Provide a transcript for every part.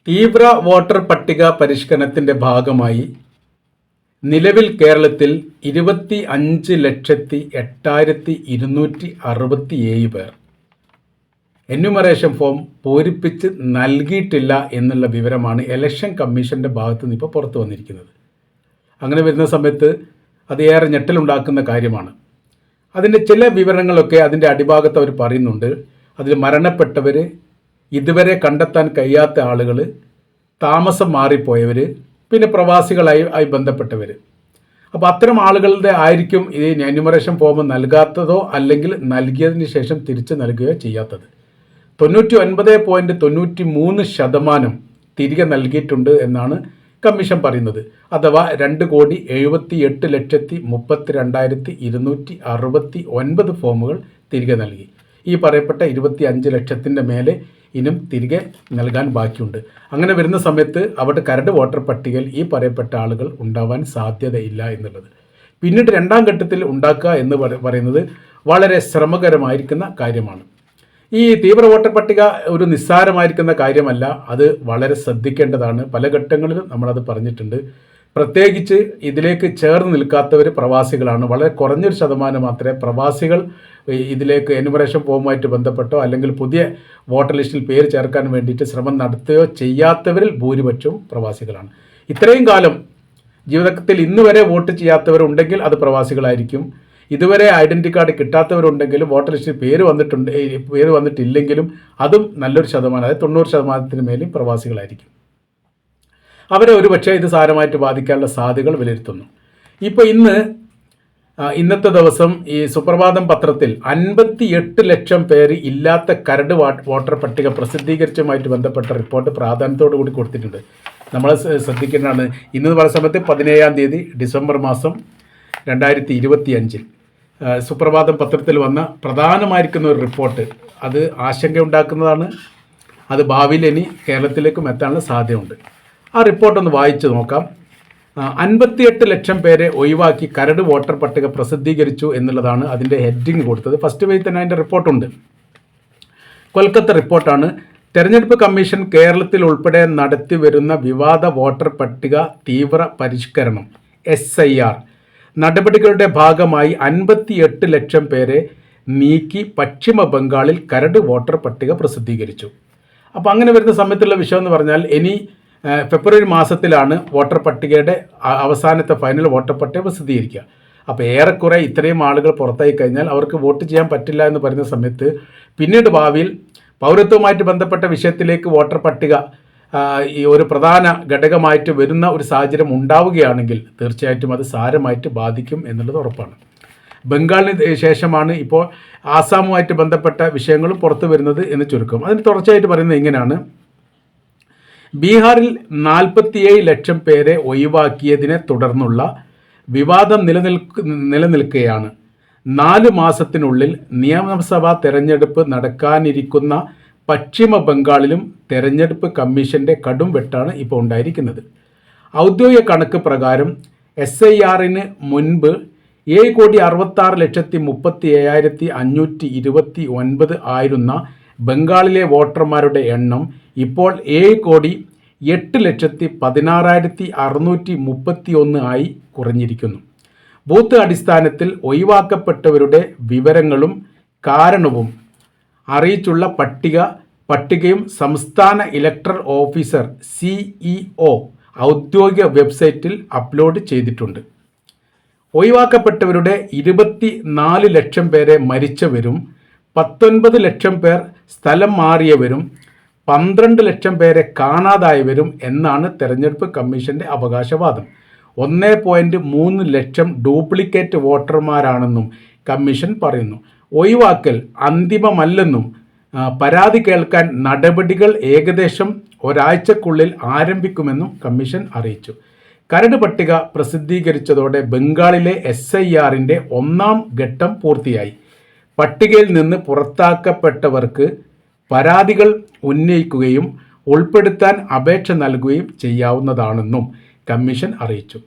തീവ്ര വോട്ടർ പട്ടിക പരിഷ്കരണത്തിൻ്റെ ഭാഗമായി നിലവിൽ കേരളത്തിൽ 25,08,267 പേർ എന്യൂമറേഷൻ ഫോം പൂരിപ്പിച്ച് നൽകിയിട്ടില്ല എന്നുള്ള വിവരമാണ് ഇലക്ഷൻ കമ്മീഷൻ്റെ ഭാഗത്തു നിന്ന് ഇപ്പോൾ പുറത്തു വന്നിരിക്കുന്നത്. അങ്ങനെ വരുന്ന സമയത്ത് അത് ഏറെ ഞെട്ടലുണ്ടാക്കുന്ന കാര്യമാണ്. അതിൻ്റെ ചില വിവരങ്ങളൊക്കെ അതിൻ്റെ അടിഭാഗത്ത് അവർ പറയുന്നുണ്ട്. അതിൽ മരണപ്പെട്ടവർ, ഇതുവരെ കണ്ടെത്താൻ കഴിയാത്ത ആളുകൾ, താമസം മാറിപ്പോയവർ, പിന്നെ പ്രവാസികളായി ബന്ധപ്പെട്ടവർ. അപ്പോൾ അത്തരം ആളുകളുടെ ആയിരിക്കും ഈ എന്യൂമറേഷൻ ഫോം നൽകാത്തതോ അല്ലെങ്കിൽ നൽകിയതിന് ശേഷം തിരിച്ചു നൽകുകയോ ചെയ്യാത്തത്. 99.93% തിരികെ നൽകിയിട്ടുണ്ട് എന്നാണ് കമ്മീഷൻ പറയുന്നത്. അഥവാ 2,78,32,269 ഫോമുകൾ തിരികെ നൽകി. ഈ പറയപ്പെട്ട 25 ലക്ഷത്തിൻ്റെ മേലെ ഇനും തിരികെ നൽകാൻ ബാക്കിയുണ്ട്. അങ്ങനെ വരുന്ന സമയത്ത് അവിടെ കരട് വോട്ടർ പട്ടികയിൽ ഈ പറയപ്പെട്ട ആളുകൾ ഉണ്ടാവാൻ സാധ്യതയില്ല എന്നുള്ളത്. പിന്നീട് രണ്ടാം ഘട്ടത്തിൽ ഉണ്ടാക്കുക എന്ന് പറയുന്നത് വളരെ ശ്രമകരമായിരിക്കുന്ന കാര്യമാണ്. ഈ തീവ്ര വോട്ടർ പട്ടിക ഒരു നിസ്സാരമായിരിക്കുന്ന കാര്യമല്ല, അത് വളരെ ശ്രദ്ധിക്കേണ്ടതാണ്. പല ഘട്ടങ്ങളിലും നമ്മളത് പറഞ്ഞിട്ടുണ്ട്. പ്രത്യേകിച്ച് ഇതിലേക്ക് ചേർന്ന് നിൽക്കാത്തവർ പ്രവാസികളാണ്. വളരെ കുറഞ്ഞൊരു ശതമാനം മാത്രമേ പ്രവാസികൾ ഇതിലേക്ക് എന്യൂമറേഷൻ ഫോമുമായിട്ട് ബന്ധപ്പെട്ടോ അല്ലെങ്കിൽ പുതിയ വോട്ടർ ലിസ്റ്റിൽ പേര് ചേർക്കാൻ വേണ്ടിയിട്ട് ശ്രമം നടത്തുകയോ ചെയ്യാത്തവരിൽ ഭൂരിപക്ഷവും പ്രവാസികളാണ്. ഇത്രയും കാലം ജീവിതത്തിൽ ഇന്ന് വരെ വോട്ട് ചെയ്യാത്തവരുണ്ടെങ്കിൽ അത് പ്രവാസികളായിരിക്കും. ഇതുവരെ ഐഡൻറ്റി കാർഡ് കിട്ടാത്തവരുണ്ടെങ്കിലും വോട്ടർ ലിസ്റ്റിൽ പേര് വന്നിട്ടില്ലെങ്കിലും അതും നല്ലൊരു ശതമാനം, അതായത് 90% മേലും പ്രവാസികളായിരിക്കും. അവരെ ഒരുപക്ഷെ ഇത് സാരമായിട്ട് ബാധിക്കാനുള്ള സാധ്യതകൾ വിലയിരുത്തുന്നു. ഇപ്പോൾ ഇന്നത്തെ ദിവസം ഈ സുപ്രഭാതം പത്രത്തിൽ 58 ലക്ഷം പേര് ഇല്ലാത്ത കരട് വോട്ടർ പട്ടിക പ്രസിദ്ധീകരിച്ചുമായിട്ട് ബന്ധപ്പെട്ട റിപ്പോർട്ട് പ്രാധാന്യത്തോടു കൂടി കൊടുത്തിട്ടുണ്ട്. നമ്മൾ ശ്രദ്ധിക്കേണ്ടതാണ്. ഇന്ന് പറയുന്ന സമയത്ത് 17-ാം തീയതി ഡിസംബർ മാസം 2025 സുപ്രഭാതം പത്രത്തിൽ വന്ന പ്രധാനമായിരിക്കുന്ന ഒരു റിപ്പോർട്ട്. അത് ആശങ്കയുണ്ടാക്കുന്നതാണ്. അത് ഭാവിയിൽ ഇനി കേരളത്തിലേക്കും എത്താനുള്ള സാധ്യതയുണ്ട്. ആ റിപ്പോർട്ടൊന്ന് വായിച്ചു നോക്കാം. 58 ലക്ഷം പേരെ ഒഴിവാക്കി കരട് വോട്ടർ പട്ടിക പ്രസിദ്ധീകരിച്ചു എന്നുള്ളതാണ് അതിൻ്റെ ഹെഡിങ് കൊടുത്തത്. ഫസ്റ്റ് പേജിൽ തന്നെ അതിൻ്റെ റിപ്പോർട്ടുണ്ട്. കൊൽക്കത്ത റിപ്പോർട്ടാണ്. തെരഞ്ഞെടുപ്പ് കമ്മീഷൻ കേരളത്തിൽ ഉൾപ്പെടെ നടത്തി വരുന്ന വിവാദ വോട്ടർ പട്ടിക തീവ്ര പരിഷ്കരണം SIR നടപടികളുടെ ഭാഗമായി 58 ലക്ഷം പേരെ നീക്കി പശ്ചിമ ബംഗാളിൽ കരട് വോട്ടർ പട്ടിക പ്രസിദ്ധീകരിച്ചു. അപ്പോൾ അങ്ങനെ വരുന്ന സമയത്തുള്ള വിഷയം എന്ന് പറഞ്ഞാൽ ഇനി ഫെബ്രുവരി മാസത്തിലാണ് വോട്ടർ പട്ടികയുടെ അവസാനത്തെ ഫൈനൽ വോട്ടർ പട്ടിക പ്രസിദ്ധീകരിക്കുക. അപ്പോൾ ഏറെക്കുറെ ഇത്രയും ആളുകൾ പുറത്തായി കഴിഞ്ഞാൽ അവർക്ക് വോട്ട് ചെയ്യാൻ പറ്റില്ല എന്ന് പറയുന്ന സമയത്ത് പിന്നീട് ഭാവിയിൽ പൗരത്വവുമായിട്ട് ബന്ധപ്പെട്ട വിഷയത്തിലേക്ക് വോട്ടർ പട്ടിക ഈ ഒരു പ്രധാന ഘടകമായിട്ട് വരുന്ന ഒരു സാഹചര്യം ഉണ്ടാവുകയാണെങ്കിൽ തീർച്ചയായിട്ടും അത് സാരമായിട്ട് ബാധിക്കും എന്നുള്ളത് ഉറപ്പാണ്. ബംഗാളിന് ശേഷമാണ് ഇപ്പോൾ ആസാമുമായിട്ട് ബന്ധപ്പെട്ട വിഷയങ്ങളും പുറത്തു വരുന്നത് എന്ന് ചുരുക്കം. അതിന് തുടർച്ചയായിട്ട് പറയുന്നത് ഇങ്ങനെയാണ്. ബീഹാറിൽ 47 ലക്ഷം പേരെ ഒഴിവാക്കിയതിനെ തുടർന്നുള്ള വിവാദം നിലനിൽക്കുകയാണ്. 4 മാസത്തിനുള്ളിൽ നിയമസഭാ തെരഞ്ഞെടുപ്പ് നടക്കാനിരിക്കുന്ന പശ്ചിമ ബംഗാളിലും തെരഞ്ഞെടുപ്പ് കമ്മീഷന്റെ കടും വെട്ടാണ് ഇപ്പോൾ ഉണ്ടായിരിക്കുന്നത്. ഔദ്യോഗിക കണക്ക് പ്രകാരം SIRന് മുൻപ് 7,66,37,529 ആയിരുന്ന ബംഗാളിലെ വോട്ടർമാരുടെ എണ്ണം ഇപ്പോൾ 7,08,16,631 ആയി കുറഞ്ഞിരിക്കുന്നു. ബൂത്ത് അടിസ്ഥാനത്തിൽ ഒഴിവാക്കപ്പെട്ടവരുടെ വിവരങ്ങളും കാരണവും അറിയിച്ചുള്ള പട്ടികയും സംസ്ഥാന ഇലക്ടറൽ ഓഫീസർ CEO ഔദ്യോഗിക വെബ്സൈറ്റിൽ അപ്ലോഡ് ചെയ്തിട്ടുണ്ട്. ഒഴിവാക്കപ്പെട്ടവരുടെ 24 ലക്ഷം പേരെ മരിച്ചവരും 19 ലക്ഷം പേർ സ്ഥലം മാറിയവരും 12 ലക്ഷം പേരെ കാണാതായവരും എന്നാണ് തെരഞ്ഞെടുപ്പ് കമ്മീഷന്റെ അവകാശവാദം. 1.3 ലക്ഷം ഡ്യൂപ്ലിക്കേറ്റ് വോട്ടർമാരാണെന്നും കമ്മീഷൻ പറയുന്നു. ഒഴിവാക്കൽ അന്തിമമല്ലെന്നും പരാതി കേൾക്കാൻ നടപടികൾ ഏകദേശം ഒരാഴ്ചക്കുള്ളിൽ ആരംഭിക്കുമെന്നും കമ്മീഷൻ അറിയിച്ചു. കരട് പട്ടിക പ്രസിദ്ധീകരിച്ചതോടെ ബംഗാളിലെ SIRന്റെ 1-ാം ഘട്ടം പൂർത്തിയായി. പട്ടികയിൽ നിന്ന് പുറത്താക്കപ്പെട്ടവർക്ക് പരാതികൾ ഉന്നയിക്കുകയും ഉൾപ്പെടുത്താൻ അപേക്ഷ നൽകുകയും ചെയ്യാവുന്നതാണെന്നും കമ്മീഷൻ അറിയിച്ചു.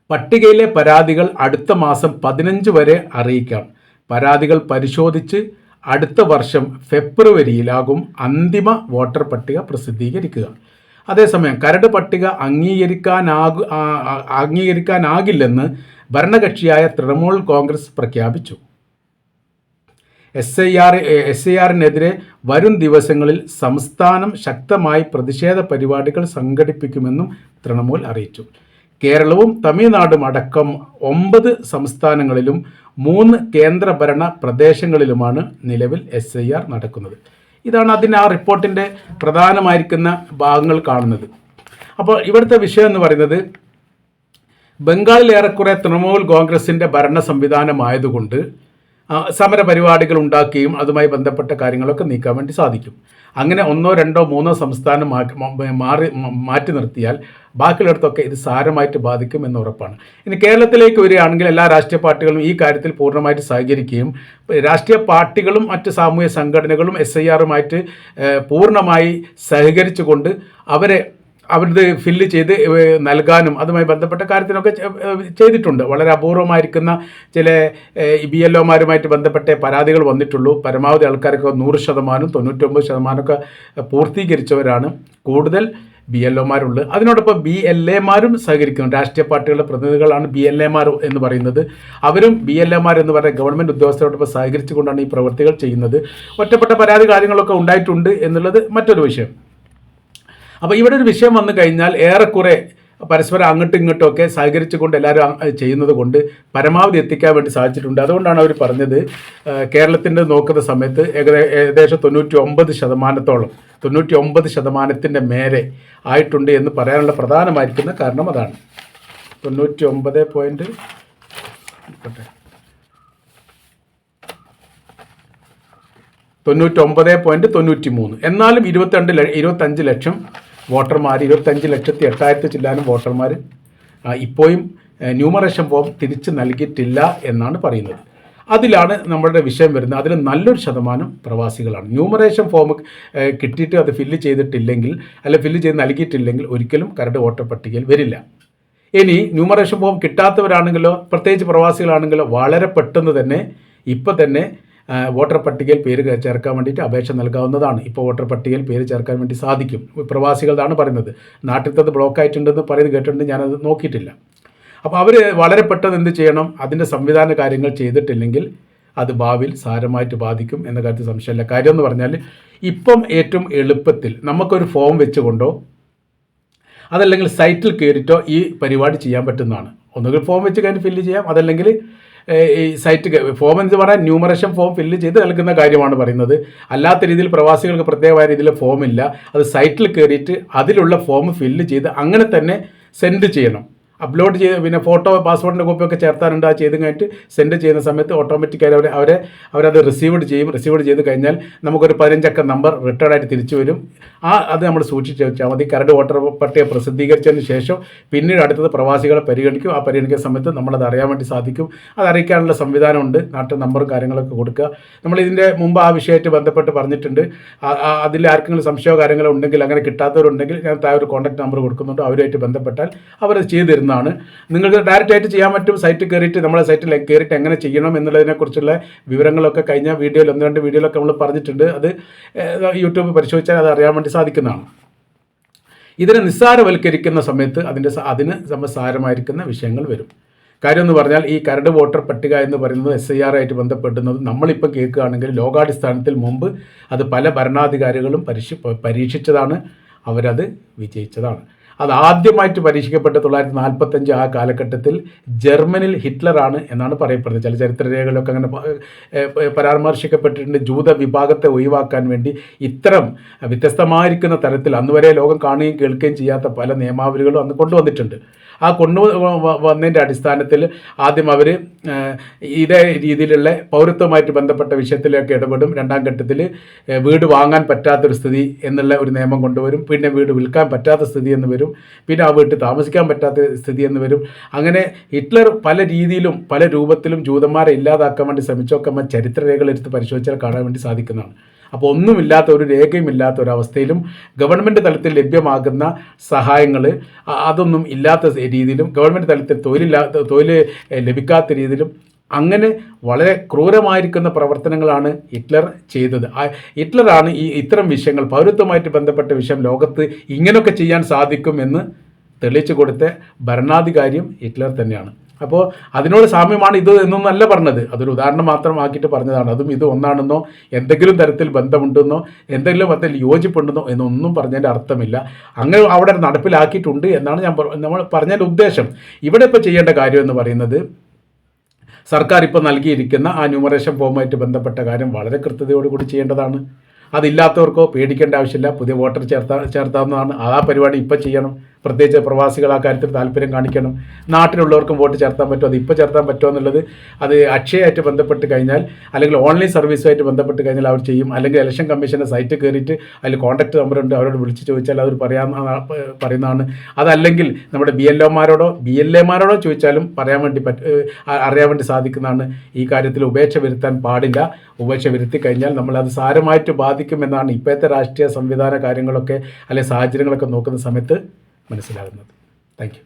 പട്ടികയിലെ പരാതികൾ അടുത്ത മാസം 15 വരെ അറിയിക്കാം. പരാതികൾ പരിശോധിച്ച് അടുത്ത വർഷം ഫെബ്രുവരിയിലാകും അന്തിമ വോട്ടർ പട്ടിക പ്രസിദ്ധീകരിക്കുക. അതേസമയം കരട് പട്ടിക അംഗീകരിക്കാനാകില്ലെന്ന് ഭരണകക്ഷിയായ തൃണമൂൽ കോൺഗ്രസ് പ്രഖ്യാപിച്ചു. എസ് ഐ ആറിനെതിരെ വരും ദിവസങ്ങളിൽ സംസ്ഥാനം ശക്തമായി പ്രതിഷേധ പരിപാടികൾ സംഘടിപ്പിക്കുമെന്നും തൃണമൂൽ അറിയിച്ചു. കേരളവും തമിഴ്നാടും അടക്കം 9 സംസ്ഥാനങ്ങളിലും 3 കേന്ദ്രഭരണ പ്രദേശങ്ങളിലുമാണ് നിലവിൽ SIR നടക്കുന്നത്. ഇതാണ് അതിന് ആ റിപ്പോർട്ടിൻ്റെ പ്രധാനമായിരിക്കുന്ന ഭാഗങ്ങൾ കാണുന്നത്. അപ്പോൾ ഇവിടുത്തെ വിഷയം എന്ന് പറയുന്നത് ബംഗാളിൽ ഏറെക്കുറെ തൃണമൂൽ കോൺഗ്രസിൻ്റെ ഭരണ സംവിധാനമായതുകൊണ്ട് സമര പരിപാടികൾ ഉണ്ടാക്കുകയും അതുമായി ബന്ധപ്പെട്ട കാര്യങ്ങളൊക്കെ നീക്കാൻ വേണ്ടി സാധിക്കും. അങ്ങനെ 1, 2, 3 സംസ്ഥാനം മാറ്റി നിർത്തിയാൽ ബാക്കിയുള്ളിടത്തൊക്കെ ഇത് സാരമായിട്ട് ബാധിക്കും എന്ന് ഉറപ്പാണ്. ഇനി കേരളത്തിലേക്ക് വരികയാണെങ്കിൽ എല്ലാ രാഷ്ട്രീയ പാർട്ടികളും ഈ കാര്യത്തിൽ പൂർണ്ണമായിട്ട് സഹകരിക്കുകയും രാഷ്ട്രീയ പാർട്ടികളും മറ്റ് സാമൂഹ്യ സംഘടനകളും SIRുമായിട്ട് പൂർണ്ണമായി സഹകരിച്ചുകൊണ്ട് അവരത് ഫില്ല് ചെയ്ത് നൽകാനും അതുമായി ബന്ധപ്പെട്ട കാര്യത്തിനൊക്കെ ചെയ്തിട്ടുണ്ട്. വളരെ അപൂർവമായിരിക്കുന്ന ചില BLOമാരുമായിട്ട് ബന്ധപ്പെട്ട പരാതികൾ വന്നിട്ടുള്ളൂ. പരമാവധി ആൾക്കാരൊക്കെ 100%, 99% പൂർത്തീകരിച്ചവരാണ് കൂടുതൽ BLOമാരുള്ളത്. അതിനോടൊപ്പം BLAമാരും സഹകരിക്കുന്നു. രാഷ്ട്രീയ പാർട്ടികളുടെ പ്രതിനിധികളാണ് BLAമാർ എന്ന് പറയുന്നത്. അവരും BLAമാർ എന്ന് പറയുന്ന ഗവൺമെൻറ് ഉദ്യോഗസ്ഥരോടൊപ്പം സഹകരിച്ചുകൊണ്ടാണ് ഈ പ്രവൃത്തികൾ ചെയ്യുന്നത്. ഒറ്റപ്പെട്ട പരാതി കാര്യങ്ങളൊക്കെ ഉണ്ടായിട്ടുണ്ട് എന്നുള്ളത് മറ്റൊരു വിഷയം. അപ്പോൾ ഇവിടെ ഒരു വിഷയം വന്നു കഴിഞ്ഞാൽ ഏറെക്കുറെ പരസ്പരം അങ്ങോട്ടും ഇങ്ങോട്ടുമൊക്കെ സഹകരിച്ചുകൊണ്ട് എല്ലാവരും ചെയ്യുന്നത് കൊണ്ട് പരമാവധി എത്തിക്കാൻ വേണ്ടി സാധിച്ചിട്ടുണ്ട്. അതുകൊണ്ടാണ് അവർ പറഞ്ഞത് കേരളത്തിൻ്റെ നോക്കുന്ന സമയത്ത് ഏകദേശം 99% മേലെ ആയിട്ടുണ്ട് എന്ന് പറയാനുള്ള പ്രധാനമായിരിക്കുന്ന കാരണം അതാണ്. 99.93. എന്നാലും 25 ലക്ഷം വോട്ടർമാർ, 25,08,000 ചില്ലാനും വോട്ടർമാർ ഇപ്പോഴും ന്യൂമറേഷൻ ഫോം തിരിച്ച് നൽകിയിട്ടില്ല എന്നാണ് പറയുന്നത്. അതിലാണ് നമ്മളുടെ വിഷയം വരുന്നത്. അതിൽ നല്ലൊരു ശതമാനം പ്രവാസികളാണ്. ന്യൂമറേഷൻ ഫോം കിട്ടിയിട്ട് അത് ഫില്ല് ചെയ്തിട്ടില്ലെങ്കിൽ ഫില്ല് ചെയ്ത് നൽകിയിട്ടില്ലെങ്കിൽ ഒരിക്കലും കരട് വോട്ടർ പട്ടികയിൽ വരില്ല. ഇനി ന്യൂമറേഷൻ ഫോം കിട്ടാത്തവരാണെങ്കിലോ പ്രത്യേകിച്ച് പ്രവാസികളാണെങ്കിലോ വളരെ പെട്ടെന്ന് തന്നെ ഇപ്പം തന്നെ വോട്ടർ പട്ടികയിൽ പേര് ചേർക്കാൻ വേണ്ടിയിട്ട് അപേക്ഷ നൽകാവുന്നതാണ്. ഇപ്പോൾ വോട്ടർ പട്ടികയിൽ പേര് ചേർക്കാൻ വേണ്ടി സാധിക്കും. പ്രവാസികളാണ് പറയുന്നത്. നാട്ടിലത്തത് ബ്ലോക്ക് ആയിട്ടുണ്ടെന്ന് പറയുന്നത് കേട്ടിട്ടുണ്ട്, ഞാനത് നോക്കിയിട്ടില്ല. അപ്പോൾ അവർ വളരെ പെട്ടെന്ന് എന്ത് ചെയ്യണം, അതിൻ്റെ സംവിധാന കാര്യങ്ങൾ ചെയ്തിട്ടില്ലെങ്കിൽ അത് ഭാവിയിൽ സാരമായിട്ട് ബാധിക്കും എന്ന കാര്യത്തിൽ സംശയമില്ല. കാര്യം എന്ന് പറഞ്ഞാൽ ഇപ്പം ഏറ്റവും എളുപ്പത്തിൽ നമുക്കൊരു ഫോം വെച്ചുകൊണ്ടോ അതല്ലെങ്കിൽ സൈറ്റിൽ കയറിയിട്ടോ ഈ പരിപാടി ചെയ്യാൻ പറ്റുന്നതാണ്. ഒന്നുകിൽ ഫോം വെച്ച് കഴിഞ്ഞ് ഫില്ല് ചെയ്യാം, അതല്ലെങ്കിൽ ഈ സൈറ്റ് ഫോം എന്ന് പറയാൻ ന്യൂമറേഷൻ ഫോം ഫില്ല് ചെയ്ത് നൽകുന്ന കാര്യമാണ് പറയുന്നത്. അല്ലാത്ത രീതിയിൽ പ്രവാസികൾക്ക് പ്രത്യേകമായ രീതിയിൽ ഫോമില്ല. അത് സൈറ്റിൽ കയറിയിട്ട് അതിലുള്ള ഫോം ഫില്ല് ചെയ്ത് അങ്ങനെ തന്നെ സെൻഡ് ചെയ്യണം. അപ്ലോഡ് ചെയ്ത് പിന്നെ ഫോട്ടോ പാസ്പോർട്ടിൻ്റെ കോപ്പിയൊക്കെ ചേർത്താനുണ്ട്. ആ ചെയ്ത് കഴിഞ്ഞിട്ട് സെൻഡ് ചെയ്യുന്ന സമയത്ത് ഓട്ടോമാറ്റിക്കായി അവരത് റിസീവ്ഡ് ചെയ്ത് കഴിഞ്ഞാൽ നമുക്കൊരു 15 അക്ക നമ്പർ റിട്ടേൺ ആയിട്ട് തിരിച്ചു വരും. അത് നമ്മൾ സൂക്ഷിച്ച് വെച്ചാൽ മതി. കരട് വോട്ടർ പട്ടിക പ്രസിദ്ധീകരിച്ചതിന് ശേഷം പിന്നീട് അടുത്തത് പ്രവാസികളെ പരിഗണിക്കും. ആ പരിഗണിക്കുന്ന സമയത്ത് നമ്മളത് അറിയാൻ വേണ്ടി സാധിക്കും. അത് അറിയിക്കാനുള്ള സംവിധാനമുണ്ട്. നാട്ടിൽ നമ്പറും കാര്യങ്ങളൊക്കെ കൊടുക്കുക. നമ്മളിതിൻ്റെ മുമ്പ് ആ വിഷയമായിട്ട് ബന്ധപ്പെട്ട് പറഞ്ഞിട്ടുണ്ട്. അതിൽ ആർക്കെങ്കിലും സംശയമോ കാര്യങ്ങളോ ഉണ്ടെങ്കിൽ, അങ്ങനെ കിട്ടാത്തവരുണ്ടെങ്കിൽ ഞാൻ താഴെ ഒരു കോൺടാക്ട് നമ്പർ കൊടുക്കുന്നുണ്ട്. അവരുമായിട്ട് ബന്ധപ്പെട്ടാൽ അവരത് ചെയ്തു തരുന്നതാണ്. നിങ്ങൾക്ക് ഡയറക്റ്റ് ആയിട്ട് ചെയ്യാൻ പറ്റും. സൈറ്റിൽ കയറിയിട്ട് നമ്മളെ സൈറ്റിൽ കയറിയിട്ട് എങ്ങനെ ചെയ്യണം എന്നുള്ളതിനെക്കുറിച്ചുള്ള വിവരങ്ങളൊക്കെ കഴിഞ്ഞ വീഡിയോയിൽ 1-2 വീഡിയോയിലൊക്കെ നമ്മൾ പറഞ്ഞിട്ടുണ്ട്. അത് യൂട്യൂബ് പരിശോധിച്ചാൽ അത് അറിയാൻ വേണ്ടി സാധിക്കുന്നതാണ്. ഇതിനെ നിസ്സാരവൽക്കരിക്കുന്ന സമയത്ത് അതിന് സാരമായിരിക്കുന്ന വിഷയങ്ങൾ വരും. കാര്യം എന്ന് പറഞ്ഞാൽ ഈ കരട് വോട്ടർ പട്ടിക എന്ന് പറയുന്നത് SIR ആയിട്ട് ബന്ധപ്പെടുന്നത് നമ്മളിപ്പോൾ കേൾക്കുകയാണെങ്കിൽ ലോകാടിസ്ഥാനത്തിൽ മുമ്പ് അത് പല ഭരണാധികാരികളും പരീക്ഷിച്ചതാണ്. അവരത് വിജയിച്ചതാണ്. അത് ആദ്യമായിട്ട് പരീക്ഷിക്കപ്പെട്ട 1945 ആ കാലഘട്ടത്തിൽ ജർമ്മനിൽ ഹിറ്റ്ലറാണ് എന്നാണ് പറയപ്പെടുന്നത്. ചില ചരിത്രരേഖകളിലൊക്കെ അങ്ങനെ പരാമർശിക്കപ്പെട്ടിട്ടുണ്ട്. ജൂത വിഭാഗത്തെ ഒഴിവാക്കാൻ വേണ്ടി ഇത്തരം വ്യത്യസ്തമായിരിക്കുന്ന തരത്തിൽ അന്നുവരെ ലോകം കാണുകയും കേൾക്കുകയും ചെയ്യാത്ത പല നിയമാവലികളും അന്ന് കൊണ്ടുവന്നിട്ടുണ്ട്. ആ കൊണ്ടുവന്നതിൻ്റെ അടിസ്ഥാനത്തിൽ ആദ്യം അവർ ഇതേ രീതിയിലുള്ള പൗരത്വമായിട്ട് ബന്ധപ്പെട്ട വിഷയത്തിലൊക്കെ ഇടപെടും. രണ്ടാം ഘട്ടത്തിൽ വീട് വാങ്ങാൻ പറ്റാത്തൊരു സ്ഥിതി എന്നുള്ള ഒരു നിയമം കൊണ്ടുവരും. പിന്നെ വീട് വിൽക്കാൻ പറ്റാത്ത സ്ഥിതി എന്ന് വരും. പിന്നെ ആ വീട്ടിൽ താമസിക്കാൻ പറ്റാത്ത സ്ഥിതി എന്ന് വരും. അങ്ങനെ ഹിറ്റ്ലർ പല രീതിയിലും പല രൂപത്തിലും ജൂതന്മാരെ ഇല്ലാതാക്കാൻ വേണ്ടി ശ്രമിച്ചൊക്കെ നമ്മൾ ചരിത്രരേഖകളെടുത്ത് പരിശോധിച്ചാൽ കാണാൻ വേണ്ടി സാധിക്കുന്നതാണ്. അപ്പോൾ ഒന്നുമില്ലാത്ത ഒരു രേഖയുമില്ലാത്ത ഒരവസ്ഥയിലും ഗവൺമെൻറ് തലത്തിൽ ലഭ്യമാകുന്ന സഹായങ്ങൾ അതൊന്നും ഇല്ലാത്ത രീതിയിലും ഗവൺമെൻറ് തലത്തിൽ തൊഴിൽ ലഭിക്കാത്ത രീതിയിലും അങ്ങനെ വളരെ ക്രൂരമായിരിക്കുന്ന പ്രവർത്തനങ്ങളാണ് ഹിറ്റ്ലർ ചെയ്തത്. ഹിറ്റ്ലറാണ് ഇത്തരം വിഷയങ്ങൾ, പൗരത്വമായിട്ട് ബന്ധപ്പെട്ട വിഷയം ലോകത്ത് ഇങ്ങനെയൊക്കെ ചെയ്യാൻ സാധിക്കും എന്ന് തെളിയിച്ചു കൊടുത്ത ഭരണാധികാരിയും ഹിറ്റ്ലർ തന്നെയാണ്. അപ്പോൾ അതിനോട് സാമ്യമാണ് ഇത് എന്നൊന്നല്ല പറഞ്ഞത്, അതൊരു ഉദാഹരണം മാത്രമാക്കിയിട്ട് പറഞ്ഞതാണ്. അതും ഇത് ഒന്നാണെന്നോ എന്തെങ്കിലും തരത്തിൽ ബന്ധമുണ്ടെന്നോ എന്തെങ്കിലും തരത്തിൽ യോജിപ്പുണ്ടെന്നോ എന്നൊന്നും പറഞ്ഞതിൻ്റെ അർത്ഥമില്ല. അങ്ങനെ അവിടെ നടപ്പിലാക്കിയിട്ടുണ്ട് എന്നാണ് നമ്മൾ പറഞ്ഞതിൻ്റെ ഉദ്ദേശം. ഇവിടെ ഇപ്പോൾ ചെയ്യേണ്ട കാര്യം എന്ന് പറയുന്നത്, സർക്കാർ ഇപ്പോൾ നൽകിയിരിക്കുന്ന ആ ന്യൂമറേഷൻ ഫോമുമായിട്ട് ബന്ധപ്പെട്ട കാര്യം വളരെ കൃത്യതയോടുകൂടി ചെയ്യേണ്ടതാണ്. അതില്ലാത്തവർക്കോ പേടിക്കേണ്ട ആവശ്യമില്ല, പുതിയ വോട്ടർ ചേർത്താവുന്നതാണ്. ആ പരിപാടി ഇപ്പോൾ ചെയ്യണം. പ്രത്യേകിച്ച് പ്രവാസികൾ ആ കാര്യത്തിൽ താല്പര്യം കാണിക്കണം. നാട്ടിലുള്ളവർക്കും വോട്ട് ചേർത്താൻ പറ്റുമോ, അത് ഇപ്പോൾ ചേർത്താൻ പറ്റുമോ എന്നുള്ളത് അത് അക്ഷയമായിട്ട് ബന്ധപ്പെട്ട് കഴിഞ്ഞാൽ, അല്ലെങ്കിൽ ഓൺലൈൻ സർവീസുമായിട്ട് ബന്ധപ്പെട്ട് കഴിഞ്ഞാൽ അവർ ചെയ്യും. അല്ലെങ്കിൽ ഇലക്ഷൻ കമ്മീഷൻ്റെ സൈറ്റിൽ കയറിയിട്ട് അതിൽ കോൺടാക്ട് നമ്പറുണ്ട്, അവരോട് വിളിച്ച് ചോദിച്ചാൽ അവർ പറയുന്നതാണ്. അതല്ലെങ്കിൽ നമ്മുടെ BLAമാരോടോ ചോദിച്ചാലും അറിയാൻ വേണ്ടി സാധിക്കുന്നതാണ്. ഈ കാര്യത്തിൽ ഉപേക്ഷ വരുത്താൻ പാടില്ല. ഉപേക്ഷ വരുത്തി കഴിഞ്ഞാൽ നമ്മളത് സാരമായിട്ട് ബാധിക്കുമെന്നാണ് ഇപ്പോഴത്തെ രാഷ്ട്രീയ സംവിധാന കാര്യങ്ങളൊക്കെ അല്ലെങ്കിൽ സാഹചര്യങ്ങളൊക്കെ നോക്കുന്ന സമയത്ത് മനസ്സിലാകുന്നത്. Thank you.